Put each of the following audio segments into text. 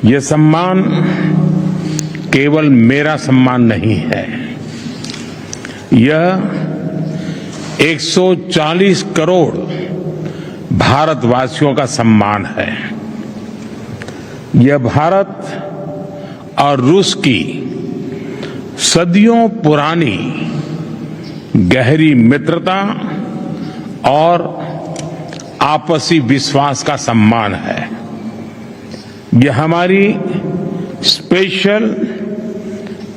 यह सम्मान केवल मेरा सम्मान नहीं है, यह 140 करोड़ भारतवासियों का सम्मान है। यह भारत और रूस की सदियों पुरानी गहरी मित्रता और आपसी विश्वास का सम्मान है। यह हमारी special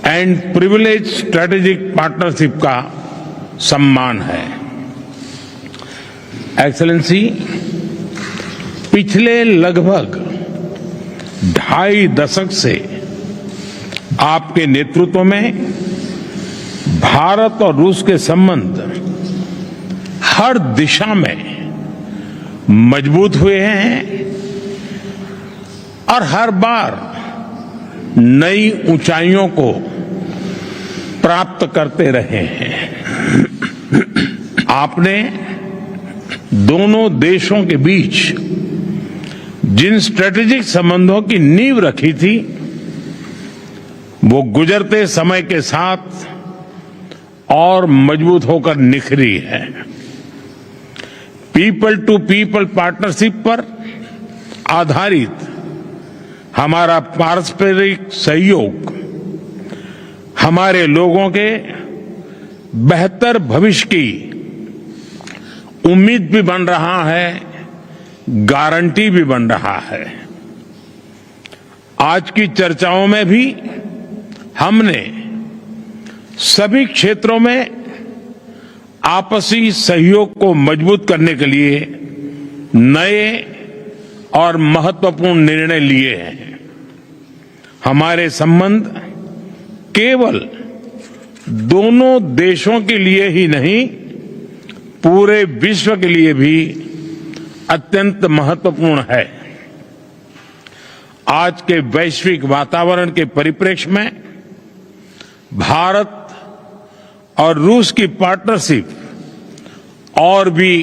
and privilege strategic partnership का सम्मान है। एक्सेलेंसी, पिछले लगभग 2.5 दशक से आपके नेतृत्व में भारत और रूस के संबंध हर दिशा में मजबूत हुए हैं और हर बार नई ऊंचाइयों को प्राप्त करते रहे हैं। आपने दोनों देशों के बीच जिन स्ट्रेटेजिक संबंधों की नींव रखी थी, वो गुजरते समय के साथ और मजबूत होकर निखरी है। पीपल टू पीपल पार्टनरशिप पर आधारित हमारा पारस्परिक सहयोग हमारे लोगों के बेहतर भविष्य की उम्मीद भी बन रहा है, गारंटी भी बन रहा है। आज की चर्चाओं में भी हमने सभी क्षेत्रों में आपसी सहयोग को मजबूत करने के लिए नए और महत्वपूर्ण निर्णय लिए हैं। हमारे संबंध केवल दोनों देशों के लिए ही नहीं, पूरे विश्व के लिए भी अत्यंत महत्वपूर्ण है। आज के वैश्विक वातावरण के परिप्रेक्ष्य में भारत और रूस की पार्टनरशिप और भी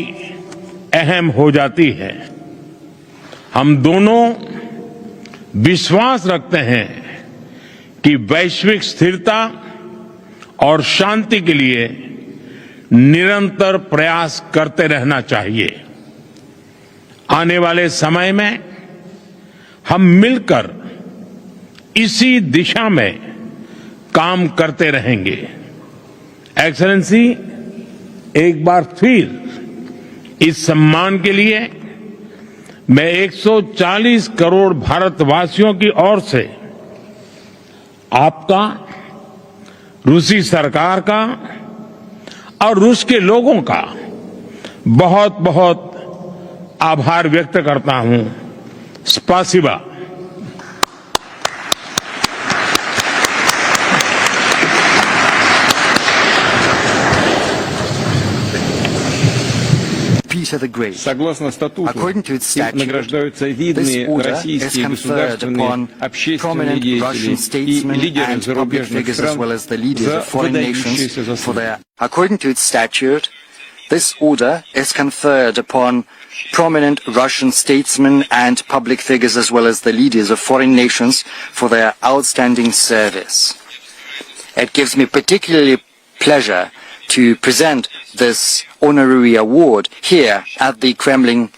अहम हो जाती है। हम दोनों विश्वास रखते हैं कि वैश्विक स्थिरता और शांति के लिए निरंतर प्रयास करते रहना चाहिए। आने वाले समय में हम मिलकर इसी दिशा में काम करते रहेंगे। एक्सेलेंसी, एक बार फिर इस सम्मान के लिए मैं 140 करोड़ भारतवासियों की ओर से आपका, रूसी सरकार का और रूस के लोगों का बहुत बहुत आभार व्यक्त करता हूं। स्पासिबा। Согласно статуту, награждаются видные российские государственные, общественные деятели и лидеры зарубежных стран за выдающиеся заслуги. According to its statute, this order is conferred upon prominent Russian statesmen and public figures as well as the leaders of foreign nations for their outstanding service. It gives me particularly pleasure to present this honorary award here at the Kremlin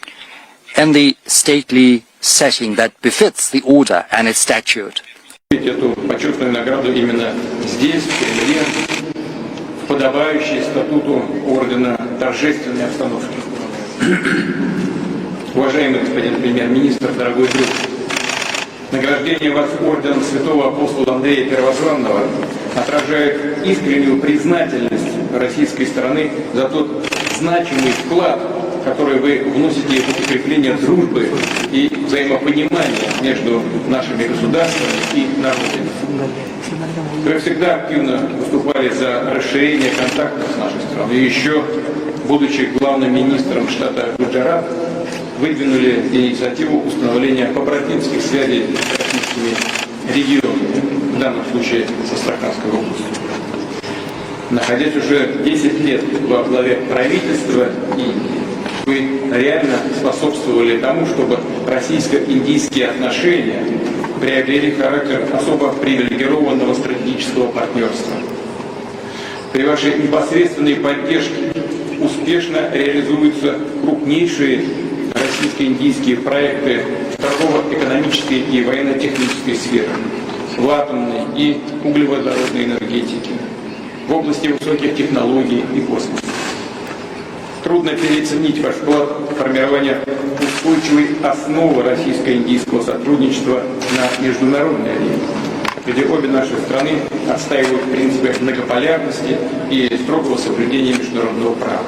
in the stately setting that befits the order and its statute. Эту почетную награду именно здесь, в Кремле, в подобающей статуту ордена торжественной обстановки. Уважаемый господин премьер-министр, дорогой друг, награждение вас орденом святого апостола Андрея Первозванного отражает искреннюю признательность российской стороны за тот значимый вклад, который вы вносите в укрепление дружбы и взаимопонимания между нашими государствами и народами. Вы всегда активно выступали за расширение контактов с нашей страной. И еще, будучи главным министром штата Гуджарат, выдвинули инициативу установления побратимских связей с российскими регионами, в данном случае с Астраханской областью. Находясь уже 10 лет во главе правительства, и вы реально способствовали тому, чтобы российско-индийские отношения приобрели характер особо привилегированного стратегического партнерства. При вашей непосредственной поддержке успешно реализуются крупнейшие российско-индийские проекты в торгово-экономической и военно-технической сферах, в атомной и углеводородной энергетике, в области высоких технологий и космоса. Трудно переоценить ваш вклад в формирование устойчивой основы российско-индийского сотрудничества на международной арене, где обе наши страны отстаивают принципы многополярности и строгого соблюдения международного права.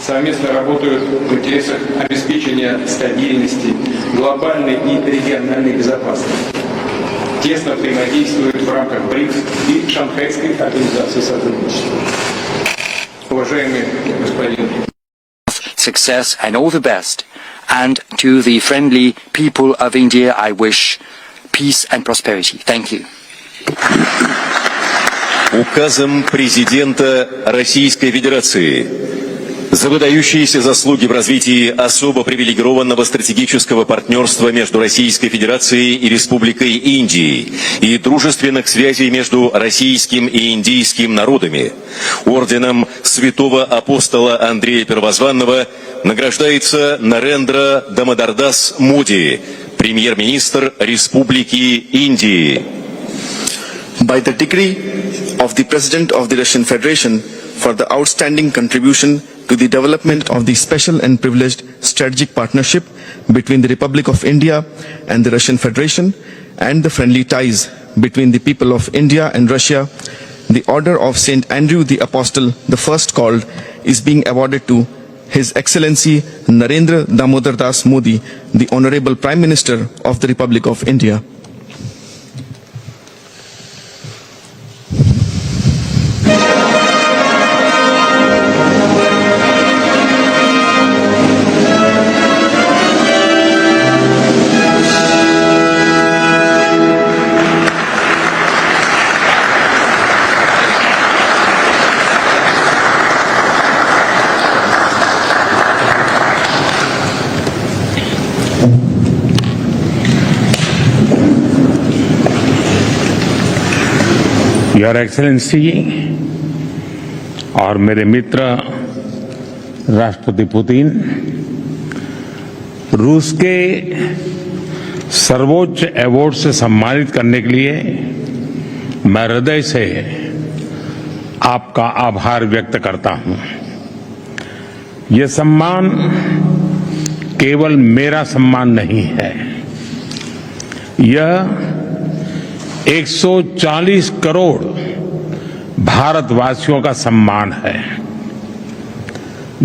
Совместно работают в интересах обеспечения стабильности, глобальной и региональной безопасности. Тесно взаимодействуют в рамках БРИКС и Шанхайской организации сотрудничества. Уважаемый господин success and all the best. And to the friendly people of India, I wish peace and prosperity. Thank you. Указом президента Российской Федерации за выдающиеся заслуги в развитии особо привилегированного стратегического партнерства между Российской Федерацией и Республикой Индии и дружественных связей между российским и индийским народами орденом святого апостола Андрея Первозванного награждается Нарендра Дамодардас Моди, премьер-министр Республики Индии. By the decree of the President of the Russian Federation for the outstanding contribution to the development of the special and privileged strategic partnership between the Republic of India and the Russian Federation and the friendly ties between the people of India and Russia, the Order of St. Andrew the Apostle, the first called, is being awarded to His Excellency Narendra Damodar Das Modi, the Honorable Prime Minister of the Republic of India. Your excellency और मेरे मित्र राष्ट्रपति Putin, रूस के सर्वोच्च award से सम्मानित करने के लिए मैं हृदय से आपका आभार व्यक्त करता हूं। यह सम्मान केवल मेरा सम्मान नहीं है, यह 140 करोड़ भारतवासियों का सम्मान है।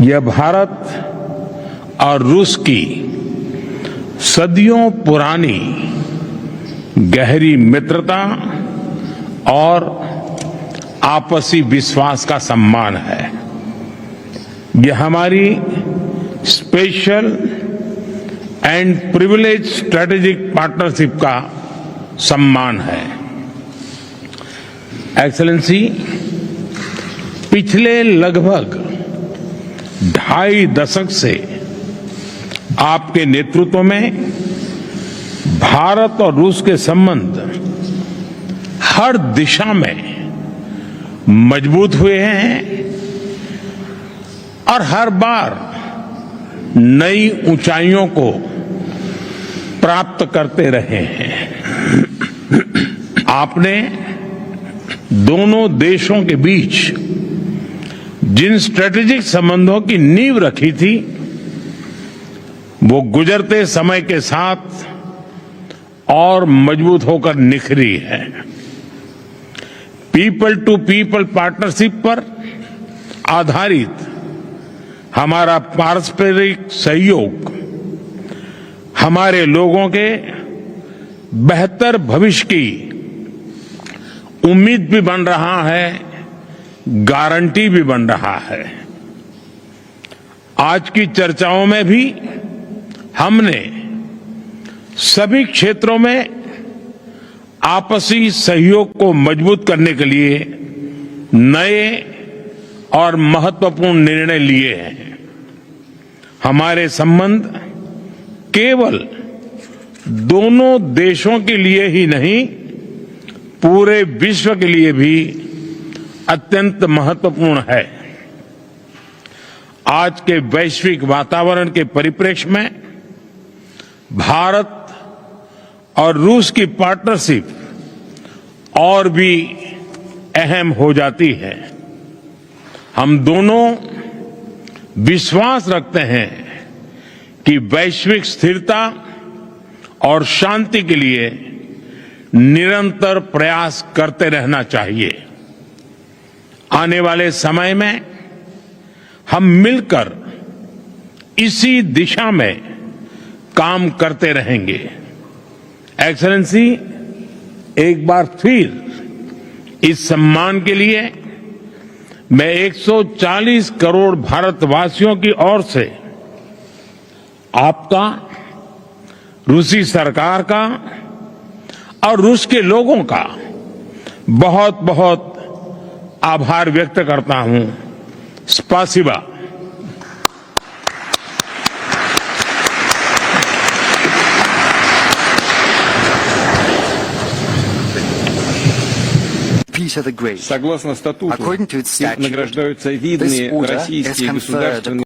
यह भारत और रूस की सदियों पुरानी गहरी मित्रता और आपसी विश्वास का सम्मान है। यह हमारी special and privilege strategic partnership का सम्मान है। एक्सेलेंसी, पिछले लगभग 2.5 दशक से आपके नेतृत्व में भारत और रूस के संबंध हर दिशा में मजबूत हुए हैं और हर बार नई ऊंचाइयों को प्राप्त करते रहे हैं। आपने दोनों देशों के बीच जिन स्ट्रेटेजिक संबंधों की नींव रखी थी, वो गुजरते समय के साथ और मजबूत होकर निखरी है। पीपल टू पीपल पार्टनरशिप पर आधारित हमारा पारस्परिक सहयोग हमारे लोगों के बेहतर भविष्य की उम्मीद भी बन रहा है, गारंटी भी बन रहा है। आज की चर्चाओं में भी हमने सभी क्षेत्रों में आपसी सहयोग को मजबूत करने के लिए नए और महत्वपूर्ण निर्णय लिए हैं। हमारे संबंध केवल दोनों देशों के लिए ही नहीं, पूरे विश्व के लिए भी अत्यंत महत्वपूर्ण है। आज के वैश्विक वातावरण के परिप्रेक्ष्य में भारत और रूस की पार्टनरशिप और भी अहम हो जाती है। हम दोनों विश्वास रखते हैं कि वैश्विक स्थिरता और शांति के लिए निरंतर प्रयास करते रहना चाहिए। आने वाले समय में हम मिलकर इसी दिशा में काम करते रहेंगे। एक्सेलेंसी, एक बार फिर इस सम्मान के लिए मैं 140 करोड़ भारतवासियों की ओर से आपका, रूसी सरकार का और रूस के लोगों का बहुत बहुत आभार व्यक्त करता हूं। स्पासिबा। Peter the Great. Согласно статуту, According to its statute, награждаются this видные order is российские conferred государственные